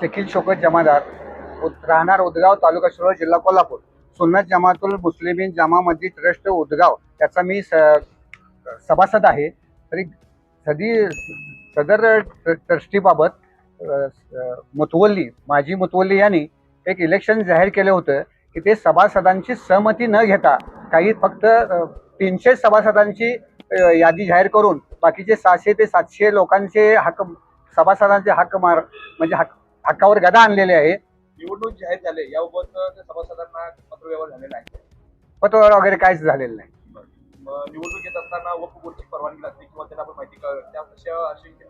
शकील शौकत जमादार, राहणार उदगाव, तालुका शिरोळ, जिल्हा कोल्हापूर. सुन्नत जमातुल मुस्लिमीन जामा मस्जिद ट्रस्ट उदगाव याचा मी सभासद आहे. तरी सदर ट्रस्टीबाबत माजी मुतवल्ली यांनी एक इलेक्शन जाहीर केलं होतं की ते सभासदांची सहमती न घेता काही फक्त 300 सभासदांची यादी जाहीर करून बाकीचे 600 ते 700 लोकांचे सभासदांचे म्हणजे हक्कावर गदा आणलेले आहे. निवडणूक जाहीर झाले याबाबत सभासदांना पत्रव्यवहार झालेला आहे. पत्रव्यवहार वगैरे काहीच झालेलं नाही. निवडणूक येत असताना वक्फ बोर्डची परवानगी लागते किंवा त्यांना आपण माहिती त्या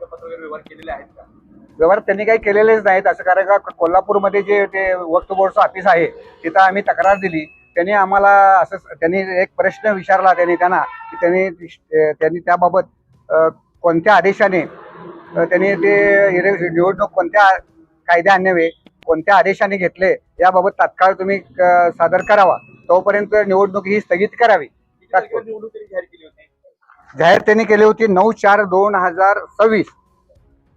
पत्र व्यवहार केलेले आहेत का? व्यवहार त्यांनी काही केलेलेच नाहीत. असं कारण का कोल्हापूरमध्ये जे ते वक्फ बोर्डचं ऑफिस आहे तिथं आम्ही तक्रार दिली. त्यांनी आम्हाला त्यांनी एक प्रश्न विचारला त्यांना की त्यांनी त्याबाबत कोणत्या आदेशाने त्यांनी ते निवडणूक कोणत्या कायद्यान्वये कोणत्या आदेशाने घेतले याबाबत तात्काळ तुम्ही सादर करावा, तोपर्यंत निवडणूक ही स्थगित करावी. निवडणूक जाहीर केली होती. जाहीर त्यांनी केली होती 9/4/2026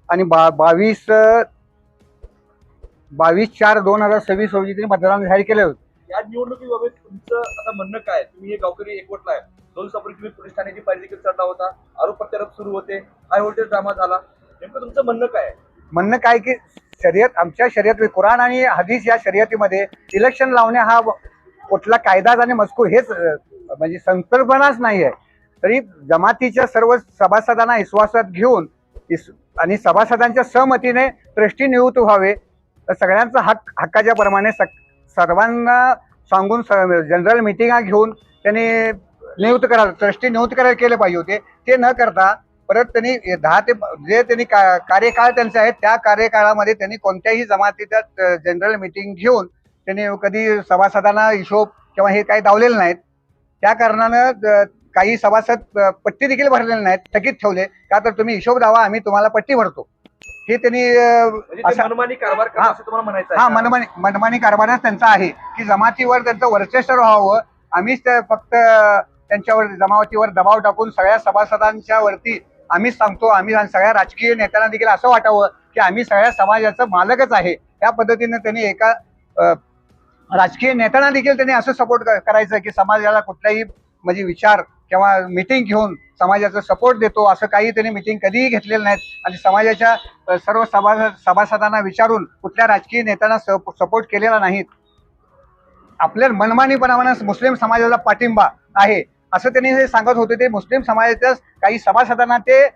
आणि 22/4/2026 रोजी त्यांनी मतदान जाहीर केले होते. या निवडणुकीबाबत तुमचं आता म्हणणं काय? तुम्ही हे गावकरी एकवटला आहे. 2 दिवसापूर्वी तुम्ही पोलीस ठाण्याची पायरी देखील चढला होता. आरोप प्रत्यारोप सुरू होते. हाय व्होल्टेज ड्रामा झाला. नेमकं तुमचं म्हणणं काय आहे? म्हणणं काय की आमच्या शर्यत कुराण आणि हदीस या शर्यतीमध्ये इलेक्शन लावणे हा कुठला कायदा आणि मजकूर हेच म्हणजे संकल्पनाच नाही आहे. तरी जमातीच्या सर्व सभासदांना विश्वासात घेऊन आणि सभासदांच्या सहमतीने ट्रस्टी नियुक्त व्हावे. तर सगळ्यांचा हक्काच्या प्रमाणे सर्वांना सांगून जनरल मिटिंगा घेऊन त्यांनी ट्रस्टी नियुक्त करायला केले पाहिजे होते. ते न करता परत त्यांनी 10 ते जे त्यांनी कार्यकाळ त्यांचा आहे त्या कार्यकाळामध्ये त्यांनी कोणत्याही जमातीच्या जनरल मिटिंग घेऊन त्यांनी कधी सभासदांना हिशोब किंवा हे काही दावलेलं नाहीत. त्या कारणानं काही सभासद पट्टी देखील भरलेले नाहीत, थकीत ठेवले. का तर तुम्ही हिशोब दावा, आम्ही तुम्हाला पट्टी भरतो. हे त्यांनी मनमानी कारभार तुम्हाला म्हणायचं आहे. मनमानी कारभारच त्यांचा आहे की जमातीवर त्यांचं वर्चस्व व्हावं. आम्हीच फक्त त्यांच्यावर जमातीवर दबाव टाकून सगळ्या सभासदांच्या वरती आम्हीच सांगतो. आम्ही सगळ्या राजकीय नेत्यांना देखील असं वाटावं की आम्ही सगळ्या समाजाचं मालकच आहे. त्या पद्धतीने त्यांनी एका राजकीय नेत्यांना देखील त्यांनी असं सपोर्ट करायचं की समाजाला कुठलाही म्हणजे विचार किंवा मिटिंग घेऊन समाजाचा सपोर्ट देतो, असं काही त्यांनी मिटिंग कधीही घेतलेलं नाहीत. आणि समाजाच्या सर्व सभासदांना विचारून कुठल्या राजकीय नेत्यांना सपोर्ट केलेला नाहीत. आपल्या मनमानीपणाने मुस्लिम समाजाला पाठिंबा आहे असं त्यांनी हे सांगत होते. ते मुस्लिम समाजाच्या काही सभासदांना ते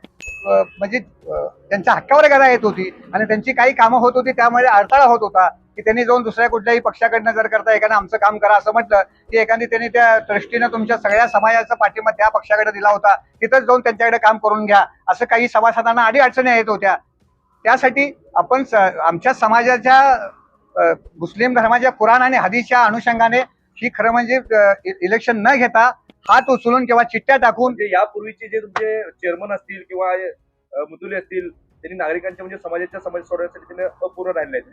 म्हणजे त्यांच्या हक्कावर गदा येत होती आणि त्यांची काही कामं होत होती, त्यामुळे अडथळा होत होता की त्यांनी जाऊन दुसऱ्या कुठल्याही पक्षाकडनं जर करता एखादं आमचं काम करा असं म्हटलं की एखादी त्यांनी त्या ट्रस्टीनं तुमच्या सगळ्या समाजाचा पाठिंबा त्या पक्षाकडे दिला होता, तिथंच जाऊन त्यांच्याकडे काम करून घ्या असं काही सभासदांना अडचणी येत होत्या. त्यासाठी आपण आमच्या समाजाच्या मुस्लिम धर्माच्या कुराण आणि हदीसच्या अनुषंगाने ही खरं म्हणजे इलेक्शन न घेता हात उचलून किंवा चिठ्ठ्या टाकून यापूर्वीचे जे तुमचे चेअरमन असतील किंवा मुतुले असतील त्यांनी नागरिकांच्या म्हणजे समाजाच्या समस्या सोडवण्यासाठी त्यांनी अपूर्ण राहिले आहेत,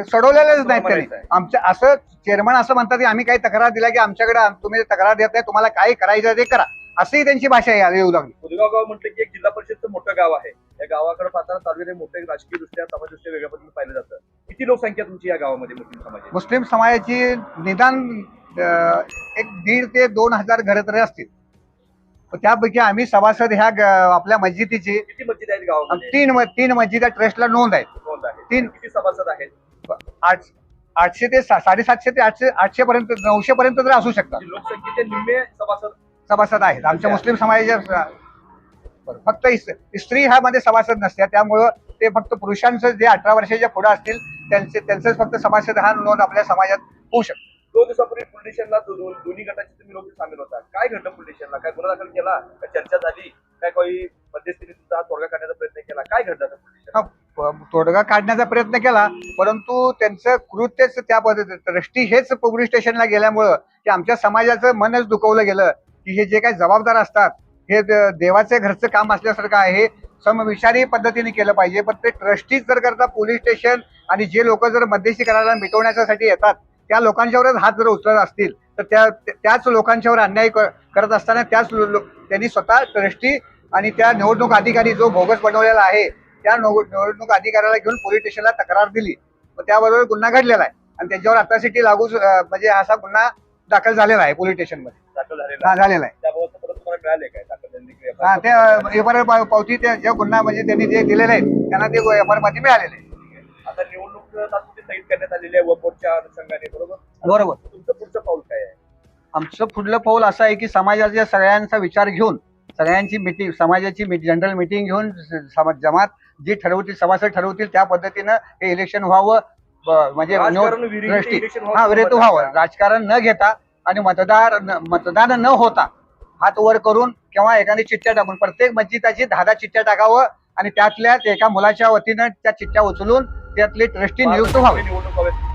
सोडवलेलेच नाहीत त्यांनी. आमच्या असं चेअरमन असं म्हणतात की आम्ही काही तक्रार दिला की आमच्याकडे तुम्ही तक्रार देत नाही, तुम्हाला काय करायचं ते करा, अशी त्यांची भाषा येऊ लागली. उदगाव गाव म्हटलं की एक जिल्हा परिषदचं मोठं गाव आहे. या गावाकडे पाहताना तालुक्यात मोठे राजकीय दृष्ट्या समाजदृष्ट्या वेगळ्या पद्धतीने पाहिलं जातं. किती लोकसंख्या तुमची या गावामध्ये मुस्लिम समाजाची? मुस्लिम समाजाची निदान 1,500 ते 2,000 घरं तरी असतील. त्यापैकी आम्ही सभासद ह्या आपल्या मस्जिदीची किती मस्जिद आहेत गावामध्ये? 3 मस्जिद ट्रस्टला नोंद आहे. 3 किती सभासद आहेत? 800 ते 750 ते 800 पर्यंत 900 पर्यंत तरी असू शकतात. लोकसंख्येचे निम्मे सभासद आहेत आमच्या मुस्लिम समाजाच्या. फक्त स्त्री ह्यामध्ये सभासद नसत्या, त्यामुळं ते फक्त पुरुषांचं जे 18 वर्षाच्या पुढे असतील त्यांचंच फक्त सभासद हा नोंद आपल्या समाजात होऊ शकतो. 2 दिवसापूर्वी पोलीस स्टेशनला दोन्ही गटाचे तुम्ही लोक सामील होता. काय घडलं पोलीस स्टेशनला? काय गुन्हा दाखल केला? काय चर्चा झाली? काय काही मध्यस्थीने तुमचा तोडगा काढण्याचा प्रयत्न केला? काय घडलं तोडगा काढण्याचा प्रयत्न केला, परंतु त्यांचं कृत्यच त्या पद्धतीने ट्रस्टी हेच पोलीस स्टेशनला गेल्यामुळं की आमच्या समाजाचं मनच दुखवलं गेलं की हे जे काही जबाबदार असतात हे देवाचे घरचं काम असल्यासारखं आहे, समविचारी पद्धतीने केलं पाहिजे. पण ते ट्रस्टीच जर करता पोलीस स्टेशन आणि जे लोक जर मध्यस्थी करायला मिटवण्यासाठी येतात त्या लोकांच्यावरच हात जर उचलत असतील तर त्याच लोकांच्यावर अन्याय करत असताना त्यांनी स्वतः ट्रस्टी आणि त्या निवडणूक अधिकारी जो बोगस बनवलेला आहे त्या निवडणूक अधिकाऱ्याला घेऊन पोलीस स्टेशनला तक्रार दिली. मग त्याबरोबर गुन्हा घडलेला आहे आणि त्यांच्यावर अट्रॉसिटी लागू म्हणजे असा गुन्हा दाखल झालेला आहे पोलीस स्टेशनमध्ये. दाखल झालेला आहे. झालेला आहे. त्याबाबत परत तुम्हाला मिळाले काय दाखल झालेली की हा FIR? ते एफआर पावती जे गुन्हा म्हणजे त्यांनी जे दिलेले आहेत त्यांना ते एफआर पावती मिळालेले आहे. आता निवडणूक तात्पुरती स्थगित करण्यात आलेली आहे वपोरच्या अनुषंगाने, बरोबर? बरोबर. तुमचं पुढचं पाऊल काय आहे? आमचं पुढलं पाऊल असं आहे की समाजाच्या सगळ्यांचा विचार घेऊन सगळ्यांची मिटिंग समाजाची जनरल मिटिंग घेऊन जमात जी ठरवतील सभासद ठरवतील त्या पद्धतीनं हे इलेक्शन व्हावं. म्हणजे राजकारण विरहित दृष्टी election हा विरहित व्हावं. का? राजकारण न घेता आणि मतदान न होता हात वर करून किंवा एखादी चिठ्ठ्या टाकून प्रत्येक मस्जिदाची 10 चिठ्ठ्या टाकावं आणि त्यातल्या एका मुलाच्या वतीनं त्या चिठ्ठ्या उचलून त्यातले ट्रस्टी नियुक्त व्हावे. निवडणूक व्हाव्यात.